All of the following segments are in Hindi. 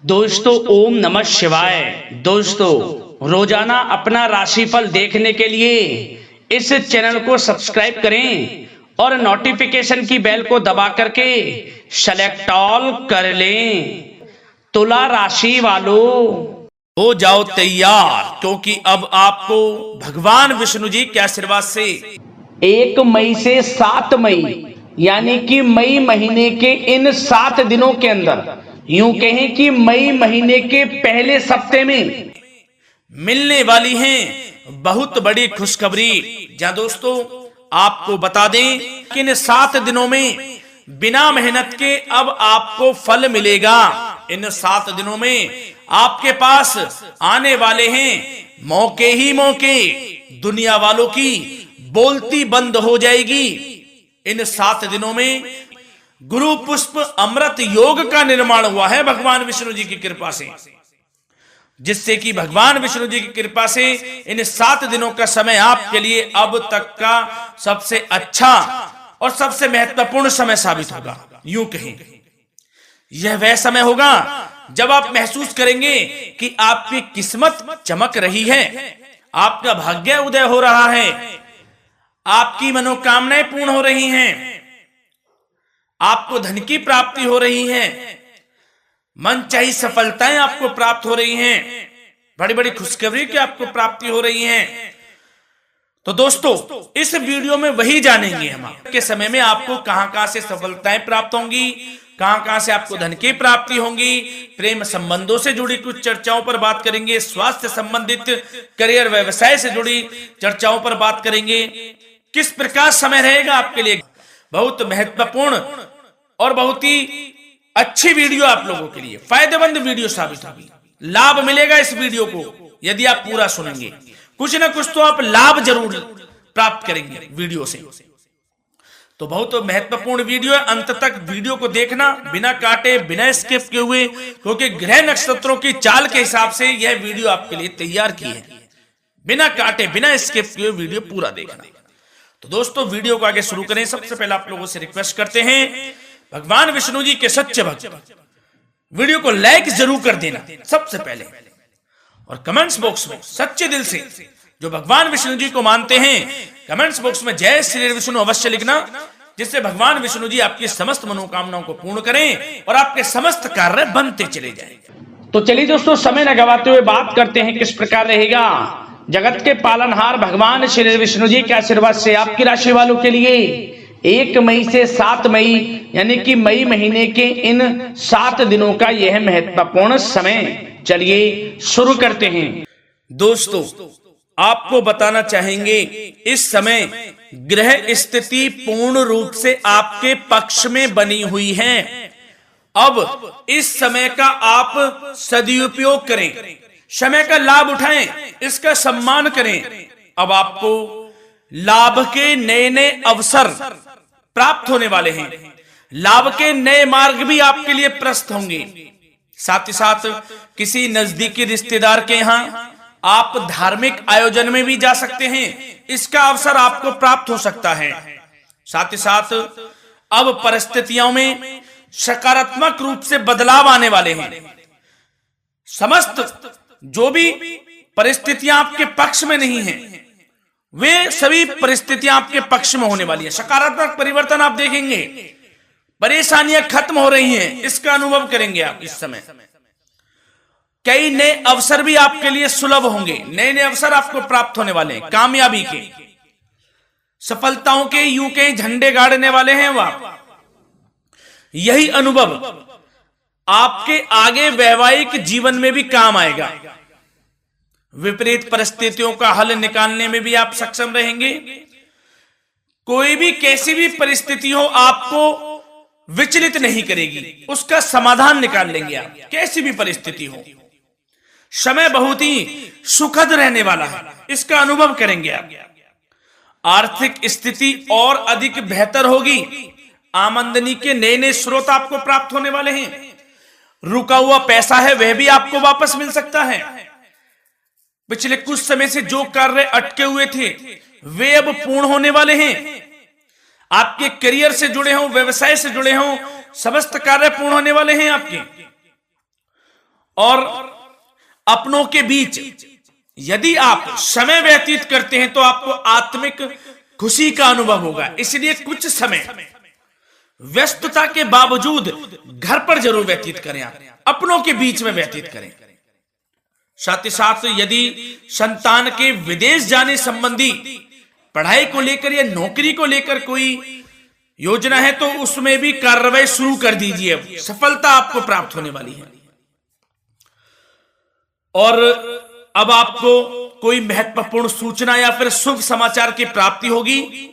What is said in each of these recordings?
दोस्तों ओम नमः शिवाय। दोस्तों रोजाना अपना राशिफल देखने के लिए इस चैनल को सब्सक्राइब करें और नोटिफिकेशन की बेल को दबा करके सेलेक्ट ऑल कर लें। तुला राशि वालों हो जाओ तैयार, क्योंकि अब आपको भगवान विष्णु जी के आशीर्वाद से 1 मई से 7 मई यानी कि मई महीने के इन 7 दिनों के अंदर, यूं कहें कि मई महीने के पहले सप्ताह में मिलने वाली हैं बहुत बड़ी खुशखबरी। जहां दोस्तों आपको बता दें कि इन 7 दिनों में बिना मेहनत के अब आपको फल मिलेगा। इन 7 दिनों में आपके पास आने वाले हैं मौके ही मौके। दुनिया वालों की बोलती बंद हो जाएगी। इन 7 दिनों में गुरु पुष्प अमृत योग का निर्माण हुआ है भगवान विष्णु जी की कृपा से, जिससे कि भगवान विष्णु जी की कृपा से इन 7 दिनों का समय आपके लिए अब तक का सबसे अच्छा और सबसे महत्वपूर्ण समय साबित होगा। यूं कहें यह वह समय होगा जब आप महसूस करेंगे कि आपकी किस्मत चमक रही है, आपका भाग्य उदय हो रहा है, आपकी मनोकामनाएं पूर्ण हो रही हैं, आपको धन की प्राप्ति हो रही है, मनचाही सफलताएं आपको प्राप्त हो रही हैं, बड़ी बड़ी खुशखबरी की आपको प्राप्ति हो रही है। तो दोस्तों इस वीडियो में वही जानेंगे हम के समय में आपको कहां से सफलताएं प्राप्त होंगी, कहां से आपको धन की प्राप्ति होंगी, प्रेम संबंधों से जुड़ी कुछ चर्चाओं पर बात करेंगे, स्वास्थ्य संबंधित करियर व्यवसाय से जुड़ी चर्चाओं पर बात करेंगे। किस प्रकार समय रहेगा आपके लिए, बहुत महत्वपूर्ण और बहुत ही अच्छी वीडियो आप लोगों के लिए फायदेमंद वीडियो साबित होगी। लाभ मिलेगा इस वीडियो को यदि आप पूरा सुनेंगे, कुछ ना कुछ तो आप लाभ जरूर प्राप्त करेंगे वीडियो से। तो बहुत महत्वपूर्ण वीडियो है, अंत तक वीडियो को देखना बिना काटे बिना स्किप किए हुए, क्योंकि ग्रह नक्षत्रों की चाल के हिसाब से यह वीडियो आपके लिए तैयार की है। बिना काटे बिना स्किप किए वीडियो पूरा देखना। तो दोस्तों वीडियो को आगे शुरू करें। सबसे पहले आप लोगों से रिक्वेस्ट करते हैं, भगवान विष्णु जी के सच्चे भक्त वीडियो को लाइक जरूर कर देना सबसे पहले, और कमेंट्स बॉक्स में सच्चे दिल से जो भगवान विष्णु जी को मानते हैं कमेंट्स बॉक्स में जय श्री विष्णु अवश्य लिखना, जिससे भगवान विष्णु जी आपकी समस्त मनोकामनाओं को पूर्ण करें और आपके समस्त कार्य बनते चले जाएं। तो चलिए दोस्तों समय न गवाते हुए बात करते हैं किस प्रकार रहेगा जगत के पालनहार भगवान श्री विष्णु जी के आशीर्वाद से आपकी राशि वालों के लिए 1 मई से 7 मई यानी कि मई महीने के इन 7 दिनों का यह महत्वपूर्ण समय। चलिए शुरू करते हैं। दोस्तों आपको बताना चाहेंगे इस समय ग्रह स्थिति पूर्ण रूप से आपके पक्ष में बनी हुई है। अब इस समय का आप सदुपयोग करें, समय का लाभ उठाएं, इसका सम्मान करें। अब आपको लाभ के नए नए अवसर प्राप्त होने वाले हैं, लाभ के नए मार्ग भी आपके लिए प्रशस्त होंगे। साथ ही साथ किसी नजदीकी रिश्तेदार के यहां आप धार्मिक आयोजन में भी जा सकते हैं, इसका अवसर आपको प्राप्त हो सकता है। साथ ही साथ अब परिस्थितियों में सकारात्मक रूप से बदलाव आने वाले हैं। समस्त जो भी परिस्थितियां आपके पक्ष में नहीं हैं, वे सभी परिस्थितियां आपके पक्ष में होने वाली है। सकारात्मक परिवर्तन आप देखेंगे, परेशानियां खत्म हो रही हैं, इसका अनुभव करेंगे आप इस समय। कई नए अवसर भी आपके लिए सुलभ होंगे, नए नए अवसर आपको प्राप्त होने वाले हैं, कामयाबी के, सफलताओं के, यूं के झंडे गाड़ने वाले हैं वह। यही अनुभव आपके आगे वैवाहिक जीवन में भी काम आएगा। विपरीत परिस्थितियों का हल निकालने में भी आप सक्षम रहेंगे। कोई भी कैसी भी परिस्थिति हो आपको विचलित नहीं करेगी, उसका समाधान निकाल लेंगे आप, कैसी भी परिस्थिति हो। समय बहुत ही सुखद रहने वाला है, इसका अनुभव करेंगे आप। आर्थिक स्थिति और अधिक बेहतर होगी, आमदनी के नए नए स्रोत आपको प्राप्त होने वाले हैं। रुका हुआ पैसा है वह भी आपको वापस मिल सकता है। पिछले कुछ समय से जो कार्य अटके हुए थे वे अब पूर्ण होने वाले हैं। आपके करियर से जुड़े हों, व्यवसाय से जुड़े हों, समस्त कार्य पूर्ण होने वाले हैं आपके। और अपनों के बीच यदि आप समय व्यतीत करते हैं तो आपको आत्मिक खुशी का अनुभव होगा। इसलिए कुछ समय व्यस्तता के बावजूद घर पर जरूर व्यतीत करें, आप अपनों के बीच में व्यतीत करें। साथ ही साथ यदि संतान के विदेश जाने संबंधी पढ़ाई को लेकर या नौकरी को लेकर कोई योजना है तो उसमें भी कार्रवाई शुरू कर दीजिए, सफलता आपको प्राप्त होने वाली है। और अब आपको कोई महत्वपूर्ण सूचना या फिर शुभ समाचार की प्राप्ति होगी।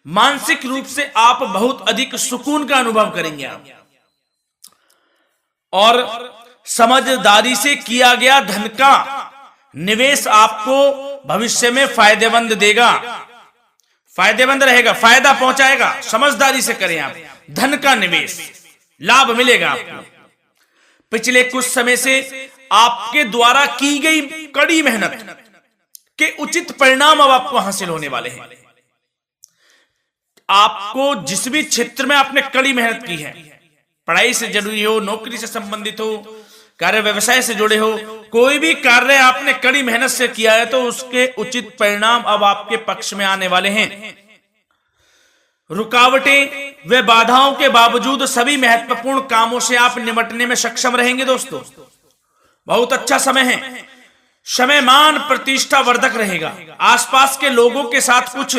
मानसिक रूप से आप बहुत अधिक सुकून का अनुभव करेंगे आप। और समझदारी से किया गया धन का निवेश आपको भविष्य में फायदेमंद देगा, फायदेमंद रहेगा, फायदा पहुंचाएगा। समझदारी से करें आप, धन का निवेश लाभ मिलेगा आपको। पिछले कुछ समय से आपके द्वारा की गई कड़ी मेहनत के उचित परिणाम अब आपको हासिल होने वाले हैं। आपको जिस भी क्षेत्र में आपने कड़ी मेहनत की है, पढ़ाई से जुड़ी हो, नौकरी से संबंधित हो, कार्य व्यवसाय से जुड़े हो, कोई भी कार्य आपने कड़ी मेहनत से किया है तो उसके उचित परिणाम अब आपके पक्ष में आने वाले हैं। रुकावटें व बाधाओं के बावजूद सभी महत्वपूर्ण कामों से आप निपटने में सक्षम रहेंगे। दोस्तों बहुत अच्छा समय है, समय मान प्रतिष्ठा वर्धक रहेगा। आसपास के लोगों के साथ कुछ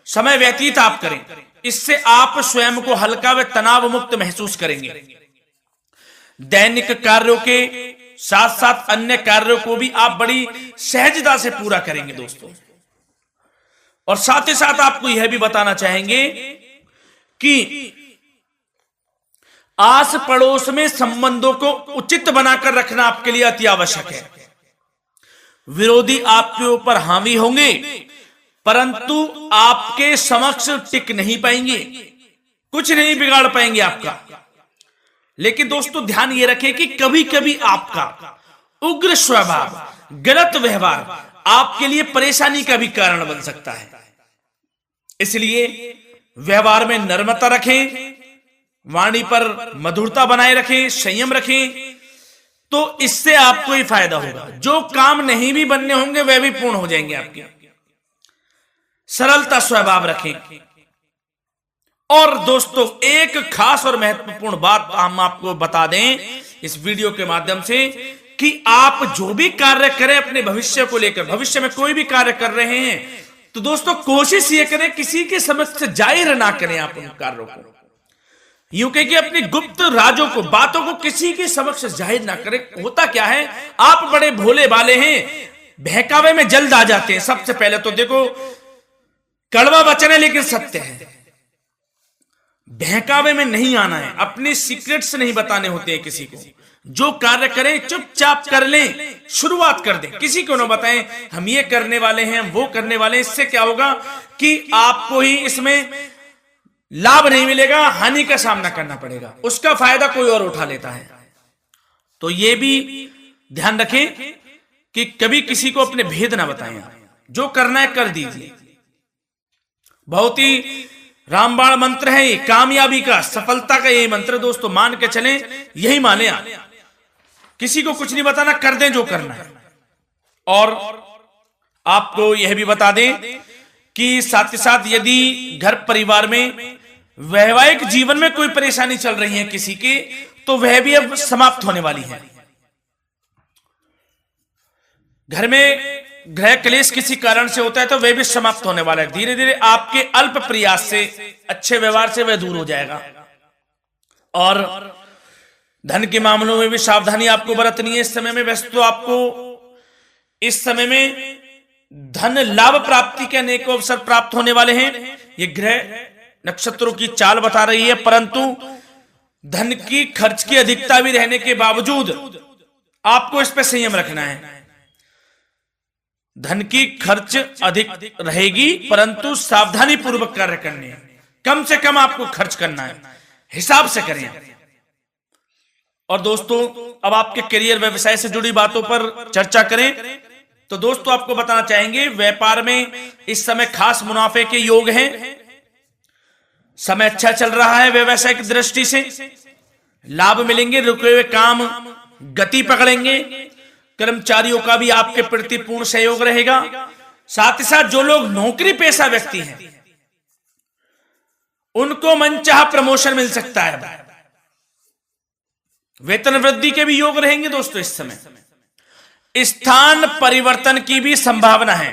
समय व्यतीत आप करें, इससे आप स्वयं को हल्का व तनाव मुक्त महसूस करेंगे। दैनिक कार्यों के साथ साथ अन्य कार्यों को भी आप बड़ी सहजता से पूरा करेंगे दोस्तों। और साथ ही साथ आपको यह भी बताना चाहेंगे कि आस पड़ोस में संबंधों को उचित बनाकर रखना आपके लिए अति आवश्यक है। विरोधी आपके ऊपर हावी होंगे परंतु आपके समक्ष टिक नहीं पाएंगे, कुछ नहीं बिगाड़ पाएंगे आपका। लेकिन दोस्तों ध्यान ये रखें कि कभी कभी आपका उग्र स्वभाव, गलत व्यवहार आपके लिए परेशानी का भी कारण बन सकता है। इसलिए व्यवहार में नम्रता रखें, वाणी पर मधुरता बनाए रखें, संयम रखें, तो इससे आपको ही फायदा होगा। जो काम नहीं भी बनने होंगे वह भी पूर्ण हो जाएंगे आपके। सरलता स्वभाव रखें। और दोस्तों एक खास और महत्वपूर्ण बात हम आपको बता दें इस वीडियो के माध्यम से कि आप जो भी कार्य करें अपने भविष्य को लेकर, भविष्य में कोई भी कार्य कर रहे हैं तो दोस्तों कोशिश ये करें किसी के समक्ष जाहिर ना करें आप उन कार्यों को। यूं कह कि अपनी गुप्त राजों को, बातों को किसी के समक्ष जाहिर ना करें। होता क्या है, आप बड़े भोले भाले हैं, बहकावे में जल्द आ जाते हैं। सबसे पहले तो देखो कड़वा वचन है लेकिन सत्य है, बहकावे में नहीं आना है, अपने सीक्रेट्स नहीं बताने होते हैं किसी को। जो कार्य करें चुपचाप कर लें, शुरुआत कर दें, किसी को ना बताएं हम ये करने वाले हैं, हम वो करने वाले हैं। इससे क्या होगा कि आपको ही इसमें लाभ नहीं मिलेगा, हानि का सामना करना पड़ेगा, उसका फायदा कोई और उठा लेता है। तो ये भी ध्यान रखें कि कभी किसी को अपने भेद ना बताएं, जो करना है कर दीजिए। बहुत ही रामबाण मंत्र है ये, कामयाबी का, सफलता का यही मंत्र दोस्तों, मान के चलें, यही माने आप। किसी को कुछ नहीं बताना, कर दें जो करना है। और आपको यह भी बता दें कि साथ ही साथ यदि घर परिवार में वैवाहिक जीवन में कोई परेशानी चल रही है किसी की, तो वह भी अब समाप्त होने वाली है। घर में गृह क्लेश किसी कारण से होता है तो वह भी समाप्त होने वाला है। धीरे धीरे आपके अल्प प्रयास से, अच्छे व्यवहार से वह दूर हो जाएगा। और धन के मामलों में भी सावधानी आपको बरतनी है इस समय में। वैसे तो आपको इस समय में धन लाभ प्राप्ति के अनेक अवसर प्राप्त होने वाले हैं, ये ग्रह नक्षत्रों की चाल बता रही है। परंतु धन की खर्च की अधिकता भी रहने के बावजूद आपको इस पर संयम रखना है। धन की खर्च अधिक रहेगी परंतु सावधानी पूर्वक कार्य करने हैं, कम से कम आपको खर्च करना है, हिसाब से करें। और दोस्तों अब आपके करियर व्यवसाय से जुड़ी बातों पर चर्चा करें तो दोस्तों आपको बताना चाहेंगे व्यापार में इस समय खास मुनाफे के योग हैं। समय अच्छा चल रहा है, व्यवसाय की दृष्टि से लाभ मिलेंगे, रुके हुए काम गति पकड़ेंगे। कर्मचारियों का भी आपके प्रति पूर्ण सहयोग रहेगा। साथ ही साथ जो लोग नौकरी पेशा व्यक्ति हैं उनको मनचाहा प्रमोशन मिल सकता है। वेतन वृद्धि के भी योग रहेंगे दोस्तों। इस समय स्थान परिवर्तन की भी संभावना है।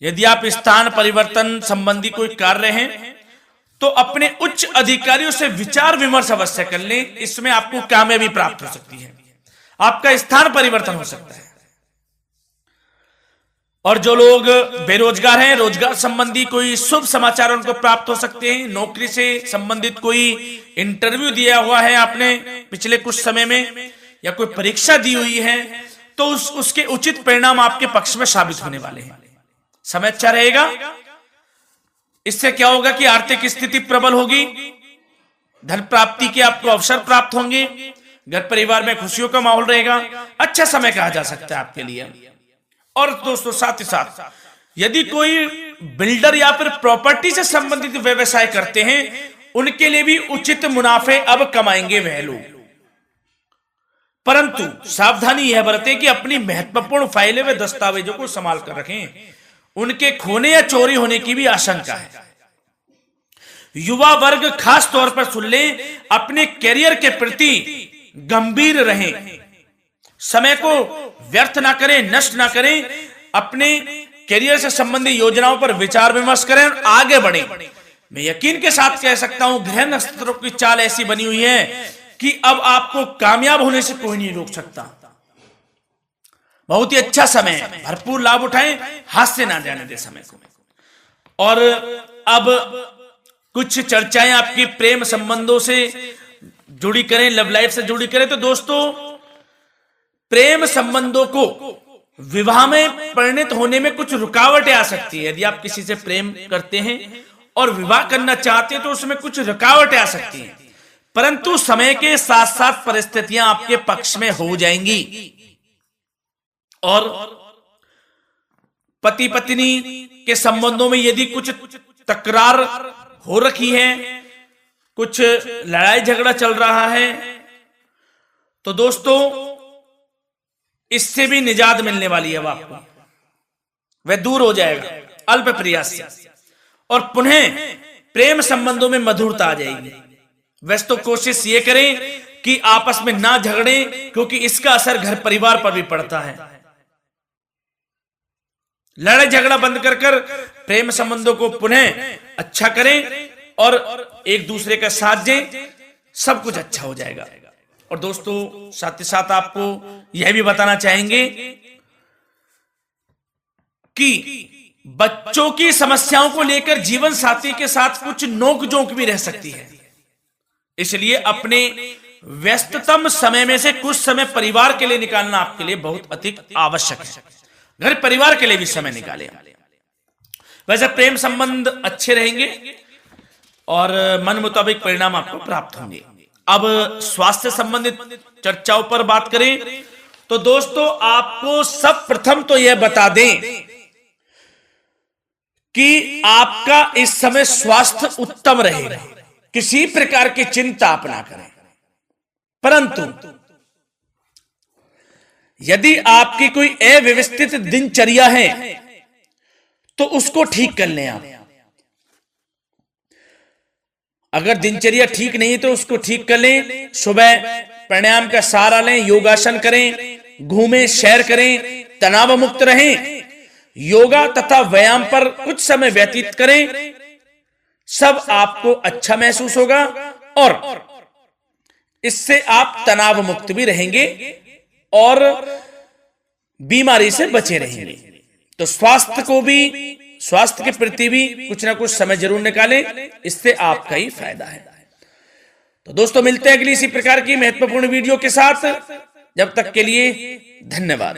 यदि आप स्थान परिवर्तन संबंधी कोई कार्य हैं तो अपने उच्च अधिकारियों से विचार विमर्श अवश्य कर लें। इसमें आपको कामयाबी प्राप्त हो सकती है, आपका स्थान परिवर्तन हो सकता है। और जो लोग बेरोजगार हैं, रोजगार संबंधी कोई शुभ समाचार उनको प्राप्त हो सकते हैं। नौकरी से संबंधित कोई इंटरव्यू दिया हुआ है आपने पिछले कुछ समय में, या कोई परीक्षा दी हुई है, तो उसके उचित परिणाम आपके पक्ष में साबित होने वाले हैं। समय अच्छा रहेगा। इससे क्या होगा कि आर्थिक स्थिति प्रबल होगी, धन प्राप्ति के आपको अवसर प्राप्त होंगे, घर परिवार में खुशियों का माहौल रहेगा। अच्छा समय कहा जा सकता है आपके लिए। और दोस्तों साथ ही साथ यदि कोई बिल्डर या फिर प्रॉपर्टी से संबंधित व्यवसाय करते हैं उनके लिए भी उचित मुनाफे अब कमाएंगे वह लोग। परंतु सावधानी यह बरतें कि अपनी महत्वपूर्ण फाइलें व दस्तावेजों को संभाल कर रखें, उनके खोने या चोरी होने की भी आशंका है। युवा वर्ग खास तौर पर सुन लें, अपने करियर के प्रति गंभीर रहें, समय को व्यर्थ ना करें, नष्ट ना करें, अपने करियर से संबंधित योजनाओं पर विचार विमर्श करें और आगे बढ़ें। मैं यकीन के साथ कह सकता हूं ग्रह नक्षत्रों की चाल ऐसी बनी हुई है कि अब आपको कामयाब होने से कोई नहीं रोक सकता। बहुत ही अच्छा समय है, भरपूर लाभ उठाएं, हाथ से ना जाने दे समय को। और अब कुछ चर्चाएं आपकी प्रेम संबंधों से जुड़ी करें, लव लाइफ से जुड़ी करें। तो दोस्तों प्रेम संबंधों को विवाह में परिणत होने में कुछ रुकावटें आ सकती है। यदि आप किसी से प्रेम करते हैं और विवाह करना चाहते हैं तो उसमें कुछ रुकावटें आ सकती हैं, परंतु समय के साथ साथ परिस्थितियां आपके पक्ष में हो जाएंगी। और पति पत्नी के संबंधों में यदि कुछ तकरार हो रखी है, कुछ लड़ाई झगड़ा चल रहा है, तो दोस्तों इससे भी निजात मिलने वाली है। अब आपको वह दूर हो जाएगा अल्प प्रयास से, और पुनः प्रेम संबंधों में मधुरता आ जाएगी। वैसे तो कोशिश ये करें कि आपस में ना झगड़ें, क्योंकि इसका असर घर परिवार पर भी पड़ता है। लड़ाई झगड़ा बंद कर प्रेम संबंधों को पुनः अच्छा करें और एक दूसरे का साथ दें, सब कुछ अच्छा हो जाएगा। और दोस्तों साथ ही साथ आपको यह भी बताना चाहेंगे कि बच्चों की समस्याओं को लेकर जीवन साथी के साथ कुछ नोकझोंक भी रह सकती है। इसलिए अपने व्यस्ततम समय में से कुछ समय परिवार के लिए निकालना आपके लिए बहुत अधिक आवश्यक है। घर परिवार के लिए भी समय निकालें। वैसे प्रेम संबंध अच्छे रहेंगे और मन मुताबिक परिणाम आपको प्राप्त होंगे। अब स्वास्थ्य संबंधित चर्चाओं पर बात करें तो दोस्तों आपको सब प्रथम तो यह बता दें कि आपका इस समय स्वास्थ्य उत्तम रहेगा, किसी प्रकार की चिंता आप ना करें। परंतु यदि आपकी कोई अव्यवस्थित दिनचर्या है तो उसको ठीक कर लें आप। अगर दिनचर्या ठीक नहीं है तो उसको ठीक कर लें। सुबह प्राणायाम का सहारा लें, योगासन करें, घूमें, सैर करें, तनाव मुक्त रहें, योगा तथा व्यायाम पर कुछ समय व्यतीत करें। सब आपको अच्छा महसूस होगा और इससे आप तनाव मुक्त भी रहेंगे और बीमारी से बचे रहेंगे। तो स्वास्थ्य के प्रति भी कुछ ना कुछ समय जरूर निकालें, इससे आपका ही फायदा है। तो दोस्तों मिलते हैं अगली इसी प्रकार की महत्वपूर्ण वीडियो के साथ। जब तक के लिए धन्यवाद।